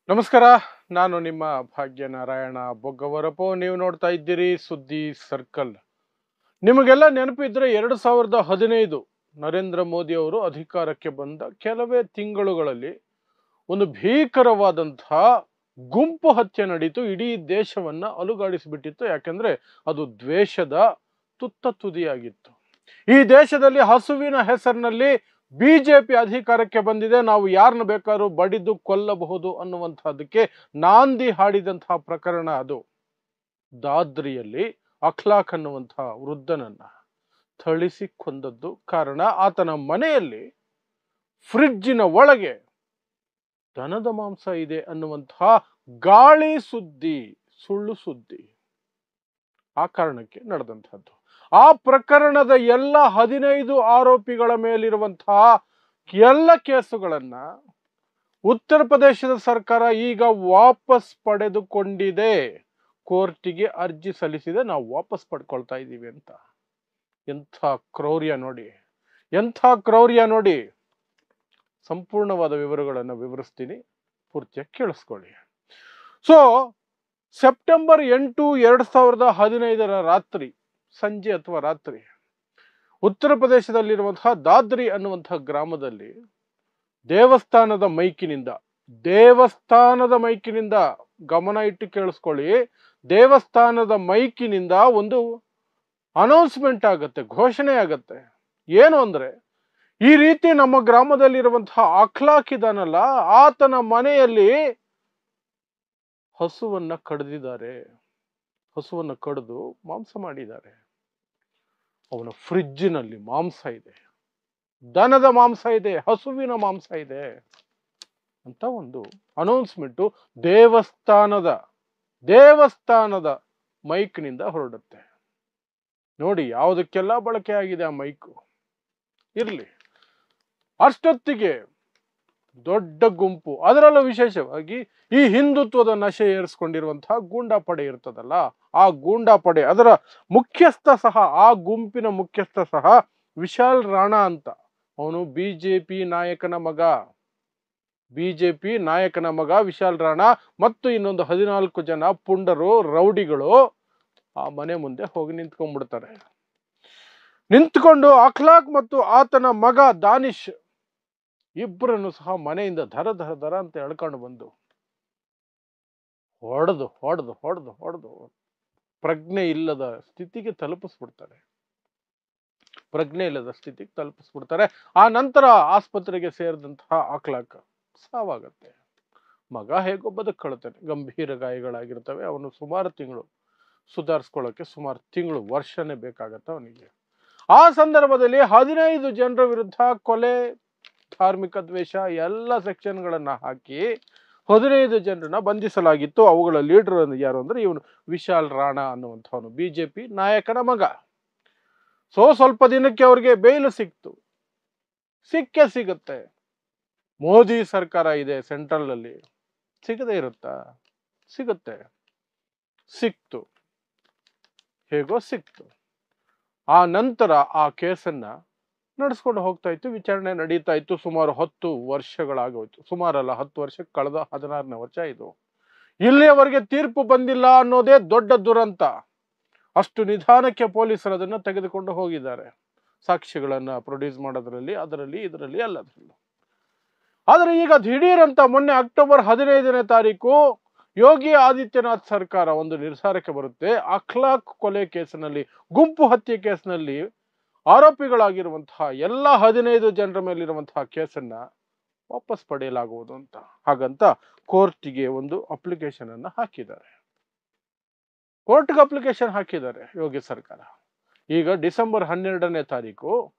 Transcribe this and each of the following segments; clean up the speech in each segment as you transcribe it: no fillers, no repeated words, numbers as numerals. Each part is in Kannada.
ನಮಸ್ಕಾರ. ನಾನು ನಿಮ್ಮ ಭಾಗ್ಯನಾರಾಯಣ ಬೊಗ್ಗವರಪು. ನೀವು ನೋಡ್ತಾ ಇದ್ದೀರಿ ಸುದ್ದಿ ಸರ್ಕಲ್. ನಿಮಗೆಲ್ಲ ನೆನಪಿದ್ರೆ 2015 ನರೇಂದ್ರ ಮೋದಿ ಅವರು ಅಧಿಕಾರಕ್ಕೆ ಬಂದ ಕೆಲವೇ ತಿಂಗಳುಗಳಲ್ಲಿ ಒಂದು ಭೀಕರವಾದಂತಹ ಗುಂಪು ಹತ್ಯೆ ನಡೀತು. ಇಡೀ ದೇಶವನ್ನ ಅಲುಗಾಡಿಸಿಬಿಟ್ಟಿತ್ತು. ಯಾಕೆಂದ್ರೆ ಅದು ದ್ವೇಷದ ತುತ್ತ ತುದಿಯಾಗಿತ್ತು. ಈ ದೇಶದಲ್ಲಿ ಹಸುವಿನ ಹೆಸರಿನಲ್ಲಿ ಬಿಜೆಪಿ ಅಧಿಕಾರಕ್ಕೆ ಬಂದಿದೆ, ನಾವು ಯಾರನ್ನ ಬೇಕಾದ್ರೂ ಬಡಿದು ಕೊಲ್ಲಬಹುದು ಅನ್ನುವಂತಹದಕ್ಕೆ ನಾಂದಿ ಹಾಡಿದಂತಹ ಪ್ರಕರಣ ಅದು. ದಾದ್ರಿಯಲ್ಲಿ ಅಖ್ಲಾಕ್ ಅನ್ನುವಂತಹ ವೃದ್ಧನನ್ನ ಥಳಿಸಿ ಕೊಂದದ್ದು. ಕಾರಣ, ಆತನ ಮನೆಯಲ್ಲಿ ಫ್ರಿಡ್ಜಿನ ಒಳಗೆ ದನದ ಮಾಂಸ ಇದೆ ಅನ್ನುವಂತಹ ಗಾಳಿ ಸುದ್ದಿ, ಸುಳ್ಳು ಸುದ್ದಿ. ಆ ಕಾರಣಕ್ಕೆ ನಡೆದಂತಹದ್ದು. ಆ ಪ್ರಕರಣದ ಎಲ್ಲ 15 ಆರೋಪಿಗಳ ಮೇಲಿರುವಂತಹ ಎಲ್ಲ ಕೇಸುಗಳನ್ನ ಉತ್ತರ ಪ್ರದೇಶದ ಸರ್ಕಾರ ಈಗ ವಾಪಸ್ ಪಡೆದುಕೊಂಡಿದೆ. ಕೋರ್ಟಿಗೆ ಅರ್ಜಿ ಸಲ್ಲಿಸಿದೆ, ನಾವು ವಾಪಸ್ ಪಡ್ಕೊಳ್ತಾ ಇದ್ದೀವಿ ಅಂತ. ಎಂಥ ಕ್ರೌರ್ಯ ನೋಡಿ, ಎಂಥ ಕ್ರೌರ್ಯ ನೋಡಿ. ಸಂಪೂರ್ಣವಾದ ವಿವರಗಳನ್ನು ವಿವರಿಸ್ತೀನಿ, ಪೂರ್ತಿಯಾಗಿ ಕೇಳಿಸ್ಕೊಳ್ಳಿ. ಸೊ ಸೆಪ್ಟೆಂಬರ್ 8, 2015 ರಾತ್ರಿ, ಸಂಜೆ ಅಥವಾ ರಾತ್ರಿ, ಉತ್ತರ ಪ್ರದೇಶದಲ್ಲಿರುವಂತಹ ದಾದ್ರಿ ಅನ್ನುವಂತಹ ಗ್ರಾಮದಲ್ಲಿ ದೇವಸ್ಥಾನದ ಮೈಕಿನಿಂದ ಗಮನ ಇಟ್ಟು ಕೇಳಿಸ್ಕೊಳ್ಳಿ, ದೇವಸ್ಥಾನದ ಮೈಕಿನಿಂದ ಒಂದು ಅನೌನ್ಸ್ಮೆಂಟ್ ಆಗತ್ತೆ, ಘೋಷಣೆ ಆಗತ್ತೆ. ಏನು ಅಂದ್ರೆ, ಈ ರೀತಿ ನಮ್ಮ ಗ್ರಾಮದಲ್ಲಿರುವಂತಹ ಅಖ್ಲಾಕ್ ಇದಾನಲ್ಲ, ಆತನ ಮನೆಯಲ್ಲಿ ಹಸುವನ್ನ ಕಡಿದಿದ್ದಾರೆ, ಹಸುವನ್ನ ಕಡಿದು ಮಾಂಸ ಮಾಡಿದ್ದಾರೆ. ಅವನ ಫ್ರಿಡ್ಜಿನಲ್ಲಿ ಮಾಂಸ ಇದೆ, ದನದ ಮಾಂಸ ಇದೆ, ಹಸುವಿನ ಮಾಂಸ ಇದೆ ಅಂತ ಒಂದು ಅನೌನ್ಸ್ಮೆಂಟು ದೇವಸ್ಥಾನದ ಮೈಕ್ನಿಂದ ಹೊರಡುತ್ತೆ. ನೋಡಿ ಯಾವುದಕ್ಕೆಲ್ಲ ಬಳಕೆ ಆಗಿದೆ ಆ ಮೈಕು. ಇರ್ಲಿ, ಅಷ್ಟೊತ್ತಿಗೆ ದೊಡ್ಡ ಗುಂಪು, ಅದರಲ್ಲೂ ವಿಶೇಷವಾಗಿ ಈ ಹಿಂದುತ್ವದ ನಶೆ ಏರಿಸ್ಕೊಂಡಿರುವಂತಹ ಗೂಂಡಾ ಪಡೆ ಇರ್ತದಲ್ಲ, ಆ ಗೂಂಡಾ ಪಡೆ, ಅದರ ಮುಖ್ಯಸ್ಥ ಸಹ, ಆ ಗುಂಪಿನ ಮುಖ್ಯಸ್ಥ ಸಹ ವಿಶಾಲ್ ರಾಣಾ ಅಂತ. ಅವನು ಬಿಜೆಪಿ ನಾಯಕನ ಮಗ ವಿಶಾಲ್ ರಾಣಾ ಮತ್ತು ಇನ್ನೊಂದು 14 ಜನ ಪುಂಡರು, ರೌಡಿಗಳು ಆ ಮನೆ ಮುಂದೆ ಹೋಗಿ ನಿಂತ್ಕೊಂಡ್ಬಿಡ್ತಾರೆ. ನಿಂತ್ಕೊಂಡು ಅಖ್ಲಾಕ್ ಮತ್ತು ಆತನ ಮಗ ದಾನಿಶ್ ಇಬ್ಬರನ್ನು ಸಹ ಮನೆಯಿಂದ ಧರ ಅಂತ ಎಳ್ಕೊಂಡು ಬಂದು ಹೊಡೆದು ಪ್ರಜ್ಞೆ ಇಲ್ಲದ ಸ್ಥಿತಿಗೆ ತಲುಪಿಸ್ಬಿಡ್ತಾರೆ. ಆ ನಂತರ ಆಸ್ಪತ್ರೆಗೆ ಸೇರಿದಂತಹ ಅಖ್ಲಾಕ್ ಸಾವಾಗತ್ತೆ. ಮಗ ಹೇಗೋ ಬದುಕೊಳ್ತಾನೆ, ಗಂಭೀರ ಗಾಯಗಳಾಗಿರ್ತವೆ. ಅವನು ಸುಮಾರು ತಿಂಗಳು ಸುಧಾರಿಸ್ಕೊಳ್ಳೋಕೆ ವರ್ಷನೇ ಬೇಕಾಗತ್ತೆ ಅವನಿಗೆ. ಆ ಸಂದರ್ಭದಲ್ಲಿ 15 ಜನರ ವಿರುದ್ಧ ಕೊಲೆ, ಧಾರ್ಮಿಕ ದ್ವೇಷ ಎಲ್ಲ ಸೆಕ್ಷನ್ಗಳನ್ನ ಹಾಕಿ 15 ಜನರನ್ನ ಬಂಧಿಸಲಾಗಿತ್ತು. ಅವುಗಳ ಲೀಡರ್ ಯಾರು ಅಂದ್ರೆ ಇವನು ವಿಶಾಲ್ ರಾಣಾ ಅನ್ನುವಂಥವನು, ಬಿಜೆಪಿ ನಾಯಕನ ಮಗ. ಸ್ವಲ್ಪ ದಿನಕ್ಕೆ ಅವ್ರಿಗೆ ಬೇಯ್ಲು ಸಿಗುತ್ತೆ. ಮೋದಿ ಸರ್ಕಾರ ಇದೆ ಸೆಂಟ್ರಲ್ ಅಲ್ಲಿ, ಸಿಗದೆ ಇರುತ್ತಾ? ಸಿಕ್ತು, ಹೇಗೋ ಸಿಕ್ತು. ಆ ನಂತರ ಆ ಕೇಸನ್ನ ನಡೆಸ್ಕೊಂಡು ಹೋಗ್ತಾ ಇತ್ತು, ವಿಚಾರಣೆ ನಡೀತಾ ಇತ್ತು. ಸುಮಾರು 10 ವರ್ಷಗಳಾಗೋಯ್ತು. ಸುಮಾರಲ್ಲ, 10 ವರ್ಷಕ್ಕೆ ಕಳೆದ 16ನೇ ವರ್ಷ ಇದು. ಇಲ್ಲಿಯವರೆಗೆ ತೀರ್ಪು ಬಂದಿಲ್ಲ ಅನ್ನೋದೇ ದೊಡ್ಡ ದುರಂತ. ಅಷ್ಟು ನಿಧಾನಕ್ಕೆ ಪೊಲೀಸರು ಅದನ್ನ ತೆಗೆದುಕೊಂಡು ಹೋಗಿದ್ದಾರೆ, ಸಾಕ್ಷಿಗಳನ್ನ ಪ್ರೊಡ್ಯೂಸ್ ಮಾಡೋದ್ರಲ್ಲಿ, ಇದರಲ್ಲಿ ಎಲ್ಲದರಲ್ಲೂ. ಆದ್ರೆ ಈಗ ದಿಢೀರಂತ ಮೊನ್ನೆ ಅಕ್ಟೋಬರ್ 15ನೇ ತಾರೀಕು ಯೋಗಿ ಆದಿತ್ಯನಾಥ್ ಸರ್ಕಾರ ಒಂದು ನಿರ್ಧಾರಕ್ಕೆ ಬರುತ್ತೆ. ಅಖ್ಲಾಕ್ ಕೊಲೆ ಕೇಸಿನಲ್ಲಿ, ಗುಂಪು ಹತ್ಯೆ ಕೇಸಿನಲ್ಲಿ ಆರೋಪಿಗಳಾಗಿರುವಂತಹ ಎಲ್ಲ 15 ಜನರ ಮೇಲಿರುವಂತಹ ಕೇಸನ್ನ ವಾಪಸ್ ಪಡೆಯಲಾಗುವುದು ಅಂತ. ಹಾಗಂತ ಕೋರ್ಟಿಗೆ ಒಂದು ಅಪ್ಲಿಕೇಶನ್ ಅನ್ನ ಹಾಕಿದ್ದಾರೆ. ಯೋಗಿ ಸರ್ಕಾರ. ಈಗ ಡಿಸೆಂಬರ್ 12ನೇ ತಾರೀಕು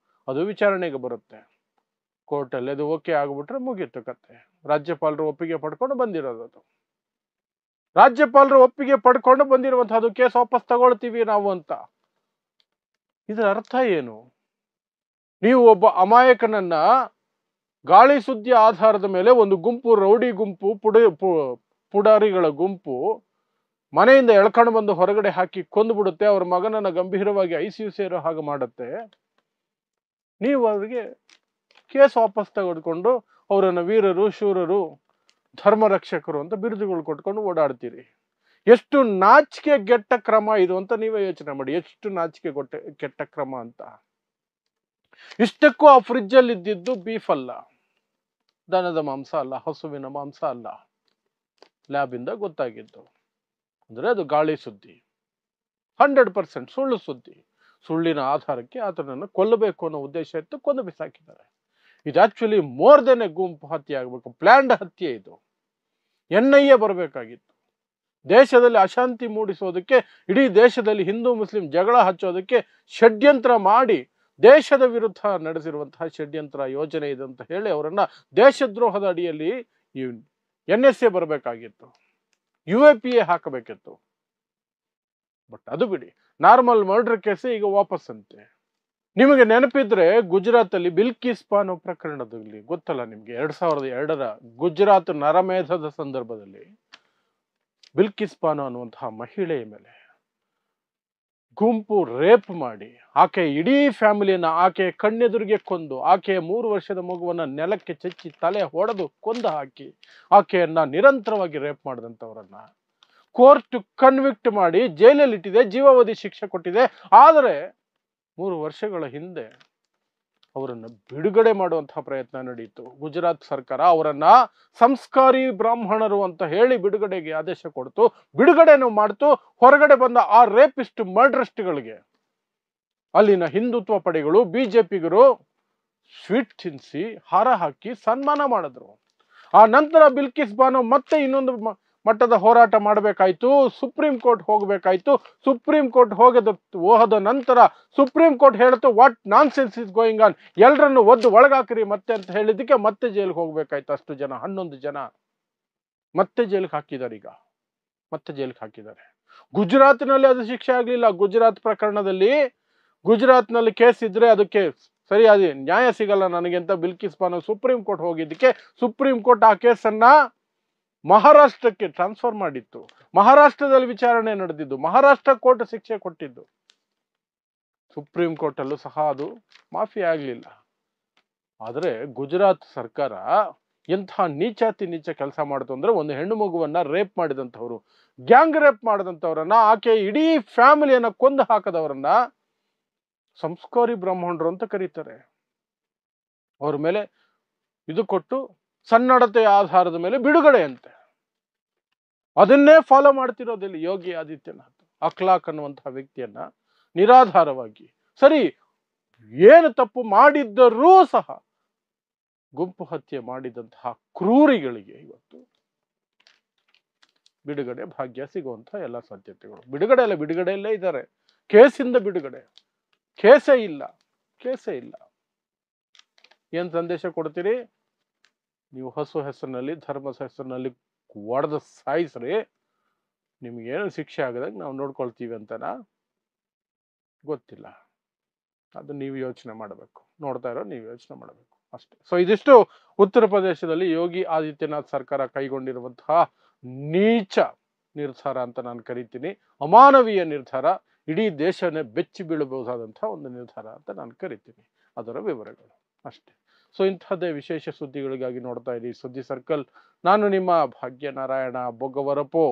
ಅದು ವಿಚಾರಣೆಗೆ ಬರುತ್ತೆ ಕೋರ್ಟಲ್ಲಿ. ಅದು ಓಕೆ ಆಗ್ಬಿಟ್ರೆ ಮುಗೀತು ಕತೆ. ರಾಜ್ಯಪಾಲರು ಒಪ್ಪಿಗೆ ಪಡ್ಕೊಂಡು ಬಂದಿರೋದು ಅದು. ರಾಜ್ಯಪಾಲರು ಒಪ್ಪಿಗೆ ಪಡ್ಕೊಂಡು ಬಂದಿರುವಂತಹದ್ದು ಕೇಸ್ ವಾಪಸ್ ತಗೊಳ್ತೀವಿ ನಾವು ಅಂತ. ಇದರ ಅರ್ಥ ಏನು? ನೀವು ಒಬ್ಬ ಅಮಾಯಕನನ್ನ ಗಾಳಿ ಸುದ್ದಿ ಆಧಾರದ ಮೇಲೆ ಒಂದು ಗುಂಪು, ರೌಡಿ ಗುಂಪು, ಪುಡಾರಿಗಳ ಗುಂಪು ಮನೆಯಿಂದ ಎಳ್ಕೊಂಡು ಬಂದು ಹೊರಗಡೆ ಹಾಕಿ ಕೊಂದುಬಿಡುತ್ತೆ. ಅವ್ರ ಮಗನನ್ನ ಗಂಭೀರವಾಗಿ ICU ಸೇರೋ ಹಾಗೆ ಮಾಡುತ್ತೆ. ನೀವು ಅವರಿಗೆ ಕೇಸ್ ವಾಪಸ್ ತೆಗೆದುಕೊಂಡು ಅವರನ್ನ ವೀರರು, ಶೂರರು, ಧರ್ಮ ರಕ್ಷಕರು ಅಂತ ಬಿರುದುಗಳು ಕೊಟ್ಕೊಂಡು ಓಡಾಡ್ತೀರಿ. ಎಷ್ಟು ನಾಚಿಕೆ ಗೆಟ್ಟ ಕ್ರಮ ಇದು ಅಂತ ನೀವೇ ಯೋಚನೆ ಮಾಡಿ. ಎಷ್ಟು ನಾಚಿಕೆ ಕೆಟ್ಟ ಕ್ರಮ ಅಂತ. ಇಷ್ಟಕ್ಕೂ ಆ ಫ್ರಿಡ್ಜ್ ಅಲ್ಲಿ ಇದ್ದಿದ್ದು ಬೀಫ್ ಅಲ್ಲ, ದನದ ಮಾಂಸ ಅಲ್ಲ, ಹಸುವಿನ ಮಾಂಸ ಅಲ್ಲ, ಲ್ಯಾಬ್ ಇಂದ ಗೊತ್ತಾಗಿದ್ದು. ಅಂದ್ರೆ ಅದು ಗಾಳಿ ಸುದ್ದಿ, 100% ಸುಳ್ಳು ಸುದ್ದಿ. ಸುಳ್ಳಿನ ಆಧಾರಕ್ಕೆ ಆತನನ್ನು ಕೊಲ್ಲಬೇಕು ಅನ್ನೋ ಉದ್ದೇಶ ಇತ್ತು, ಕೊಂದು ಬಿಸಾಕಿದ್ದಾರೆ. ಇದು ಆಕ್ಚುಲಿ ಮೋರ್ ದೆನ್ ಎ ಗುಂಪು ಹತ್ಯೆ ಆಗಬೇಕು, ಪ್ಲಾನ್ಡ್ ಹತ್ಯೆ. ಇದು NIA ಬರಬೇಕಾಗಿತ್ತು. ದೇಶದಲ್ಲಿ ಅಶಾಂತಿ ಮೂಡಿಸೋದಕ್ಕೆ, ಇಡೀ ದೇಶದಲ್ಲಿ ಹಿಂದೂ ಮುಸ್ಲಿಂ ಜಗಳ ಹಚ್ಚೋದಕ್ಕೆ ಷಡ್ಯಂತ್ರ ಮಾಡಿ ದೇಶದ ವಿರುದ್ಧ ನಡೆಸಿರುವಂತಹ ಷಡ್ಯಂತ್ರ ಯೋಜನೆ ಇದೆ ಅಂತ ಹೇಳಿ ಅವರನ್ನ ದೇಶದ್ರೋಹದ ಅಡಿಯಲ್ಲಿ NSA ಬರಬೇಕಾಗಿತ್ತು, UAPA ಹಾಕಬೇಕಿತ್ತು. ಬಟ್ ಅದು ಬಿಡಿ, ನಾರ್ಮಲ್ ಮರ್ಡರ್ ಕೇಸ್ ಈಗ ವಾಪಸ್ ಅಂತೆ. ನಿಮಗೆ ನೆನಪಿದ್ರೆ ಗುಜರಾತ್ ಅಲ್ಲಿ ಬಿಲ್ಕಿಸ್ ಬಾನೋ ಪ್ರಕರಣದಲ್ಲಿ ಗೊತ್ತಲ್ಲ ನಿಮ್ಗೆ, 2002ರ ಗುಜರಾತ್ ನರಮೇಧದ ಸಂದರ್ಭದಲ್ಲಿ ಬಿಲ್ಕಿಸ್ ಬಾನೋ ಅನ್ನುವಂತಹ ಮಹಿಳೆಯ ಮೇಲೆ ಗುಂಪು ರೇಪ್ ಮಾಡಿ, ಆಕೆ ಇಡೀ ಫ್ಯಾಮಿಲಿಯನ್ನ ಆಕೆ ಕಣ್ಣೆದುರಿಗೆ ಕೊಂದು, ಆಕೆಯ 3 ವರ್ಷದ ಮಗುವನ್ನ ನೆಲಕ್ಕೆ ಚಚ್ಚಿ ತಲೆ ಹೊಡೆದು ಕೊಂದು ಹಾಕಿ, ಆಕೆಯನ್ನ ನಿರಂತರವಾಗಿ ರೇಪ್ ಮಾಡಿದಂಥವರನ್ನ ಕೋರ್ಟ್ ಕನ್ವಿಕ್ಟ್ ಮಾಡಿ ಜೈಲಲ್ಲಿ ಇಟ್ಟಿದೆ, ಜೀವಾವಧಿ ಶಿಕ್ಷೆ ಕೊಟ್ಟಿದೆ. ಆದರೆ 3 ವರ್ಷಗಳ ಹಿಂದೆ ಅವರನ್ನು ಬಿಡುಗಡೆ ಮಾಡುವಂತಹ ಪ್ರಯತ್ನ ನಡೆಯಿತು. ಗುಜರಾತ್ ಸರ್ಕಾರ ಅವರನ್ನ ಸಂಸ್ಕಾರಿ ಬ್ರಾಹ್ಮಣರು ಅಂತ ಹೇಳಿ ಬಿಡುಗಡೆಗೆ ಆದೇಶ ಕೊಡ್ತು, ಬಿಡುಗಡೆನೂ ಮಾಡ್ತು. ಹೊರಗಡೆ ಬಂದ ಆ ರೇಪಿಸ್ಟ್ ಮರ್ಡರಿಸ್ಟ್ಗಳಿಗೆ ಅಲ್ಲಿನ ಹಿಂದುತ್ವ ಪಡೆಗಳು, BJPಗರು ಸ್ವೀಟ್ ತಿನ್ನಿಸಿ ಹಾರ ಹಾಕಿ ಸನ್ಮಾನ ಮಾಡಿದ್ರು. ಆ ನಂತರ ಬಿಲ್ಕಿಸ್ ಬಾನೋ ಮತ್ತೆ ಇನ್ನೊಂದು ಮಟ್ಟದ ಹೋರಾಟ ಮಾಡಬೇಕಾಯ್ತು, ಸುಪ್ರೀಂ ಕೋರ್ಟ್ ಹೋಗಬೇಕಾಯ್ತು. ಸುಪ್ರೀಂ ಕೋರ್ಟ್ ಹೋದ ನಂತರ ಸುಪ್ರೀಂ ಕೋರ್ಟ್ ಹೇಳ್ತು, what non sense is going on, ಎಲ್ಲರನ್ನು ಒದ್ದು ಒಳಗಾಕ್ರಿ ಮತ್ತೆ ಅಂತ ಹೇಳಿದ್ದಕ್ಕೆ ಮತ್ತೆ ಜೈಲಿಗೆ ಹೋಗ್ಬೇಕಾಯ್ತು. ಅಷ್ಟು ಜನ, 11 ಜನ ಮತ್ತೆ ಜೈಲಿಗೆ ಹಾಕಿದ್ದಾರೆ. ಈಗ ಮತ್ತೆ ಜೈಲಿಗೆ ಹಾಕಿದ್ದಾರೆ. ಗುಜರಾತ್ನಲ್ಲಿ ಅದು ಶಿಕ್ಷೆ ಆಗ್ಲಿಲ್ಲ. ಗುಜರಾತ್ ಪ್ರಕರಣದಲ್ಲಿ, ಗುಜರಾತ್ನಲ್ಲಿ ಕೇಸ್ ಇದ್ರೆ ಅದಕ್ಕೆ ಸರಿಯಾದ ನ್ಯಾಯ ಸಿಗಲ್ಲ ನನಗೆ ಅಂತ ಬಿಲ್ಕಿಸ್ ಬಾನೋ ಸುಪ್ರೀಂ ಕೋರ್ಟ್ ಹೋಗಿದ್ದಕ್ಕೆ ಸುಪ್ರೀಂ ಕೋರ್ಟ್ ಆ ಕೇಸನ್ನ ಮಹಾರಾಷ್ಟ್ರಕ್ಕೆ ಟ್ರಾನ್ಸ್ಫರ್ ಮಾಡಿತ್ತು. ಮಹಾರಾಷ್ಟ್ರದಲ್ಲಿ ವಿಚಾರಣೆ ನಡೆದಿದ್ದು, ಮಹಾರಾಷ್ಟ್ರ ಕೋರ್ಟ್ ಶಿಕ್ಷೆ ಕೊಟ್ಟಿದ್ದು. ಸುಪ್ರೀಂ ಕೋರ್ಟ್ ಅಲ್ಲೂ ಸಹ ಅದು ಮಾಫಿ ಆಗ್ಲಿಲ್ಲ. ಆದ್ರೆ ಗುಜರಾತ್ ಸರ್ಕಾರ ಎಂಥ ನೀಚಾತಿ ನೀಚ ಕೆಲಸ ಮಾಡ್ತು ಅಂದ್ರೆ, ಒಂದು ಹೆಣ್ಣು ಮಗುವನ್ನ ರೇಪ್ ಮಾಡಿದಂಥವ್ರು, ಗ್ಯಾಂಗ್ ರೇಪ್ ಮಾಡಿದಂಥವ್ರನ್ನ, ಆಕೆ ಇಡೀ ಫ್ಯಾಮಿಲಿಯನ್ನ ಕೊಂದು ಹಾಕದವರನ್ನ ಸಂಸ್ಕಾರಿ ಬ್ರಾಹ್ಮಣರು ಅಂತ ಕರೀತಾರೆ. ಅವ್ರ ಮೇಲೆ ಇದು ಕೊಟ್ಟು ಸನ್ನಡತೆಯ ಆಧಾರದ ಮೇಲೆ ಬಿಡುಗಡೆ ಅಂತೆ. ಅದನ್ನೇ ಫಾಲೋ ಮಾಡ್ತಿರೋದಿಲ್ಲ ಯೋಗಿ ಆದಿತ್ಯನಾಥ್. ಅಖ್ಲಾಕ್ ಅನ್ನುವಂತಹ ವ್ಯಕ್ತಿಯನ್ನ ನಿರಾಧಾರವಾಗಿ, ಸರಿ ಏನು ತಪ್ಪು ಮಾಡಿದ್ದರೂ ಸಹ ಗುಂಪು ಹತ್ಯೆ ಮಾಡಿದಂತಹ ಕ್ರೂರಿಗಳಿಗೆ ಇವತ್ತು ಬಿಡುಗಡೆ ಭಾಗ್ಯ ಸಿಗುವಂತಹ ಎಲ್ಲ ಸಾಧ್ಯತೆಗಳು. ಬಿಡುಗಡೆಯಲ್ಲೇ ಇದ್ದಾರೆ. ಕೇಸಿಂದ ಬಿಡುಗಡೆ, ಕೇಸೇ ಇಲ್ಲ. ಏನ್ ಸಂದೇಶ ಕೊಡ್ತೀರಿ ನೀವು? ಹಸು ಹೆಸರಿನಲ್ಲಿ, ಧರ್ಮ ಹೆಸರಿನಲ್ಲಿ ಒಡೆದ ಸಾಯಿಸ್ರಿ, ನಿಮ್ಗೇನು ಶಿಕ್ಷೆ ಆಗದಾಗ ನಾವು ನೋಡ್ಕೊಳ್ತೀವಿ ಅಂತನಾ? ಗೊತ್ತಿಲ್ಲ. ಅದು ನೀವು ಯೋಚನೆ ಮಾಡಬೇಕು, ನೋಡ್ತಾ ಇರೋ ನೀವು ಯೋಚನೆ ಮಾಡಬೇಕು ಅಷ್ಟೇ. ಸೊ ಇದಿಷ್ಟು ಉತ್ತರ ಪ್ರದೇಶದಲ್ಲಿ ಯೋಗಿ ಆದಿತ್ಯನಾಥ್ ಸರ್ಕಾರ ಕೈಗೊಂಡಿರುವಂತಹ ನೀಚ ನಿರ್ಧಾರ ಅಂತ ನಾನು ಕರಿತೀನಿ. ಅಮಾನವೀಯ ನಿರ್ಧಾರ, ಇಡೀ ದೇಶನೇ ಬೆಚ್ಚಿ ಬೀಳಬಹುದಾದಂತಹ ಒಂದು ನಿರ್ಧಾರ ಅಂತ ನಾನು ಕರಿತೀನಿ. ಅದರ ವಿವರಗಳು ಅಷ್ಟೇ. ಸೊ ಇಂಥದ್ದೇ ವಿಶೇಷ ಸುದ್ದಿಗಳಿಗಾಗಿ ನೋಡ್ತಾ ಇದ್ದೀವಿ ಸುದ್ದಿ ಸರ್ಕಲ್. ನಾನು ನಿಮ್ಮ ಭಾಗ್ಯನಾರಾಯಣ ಬೊಗ್ಗವರಪು.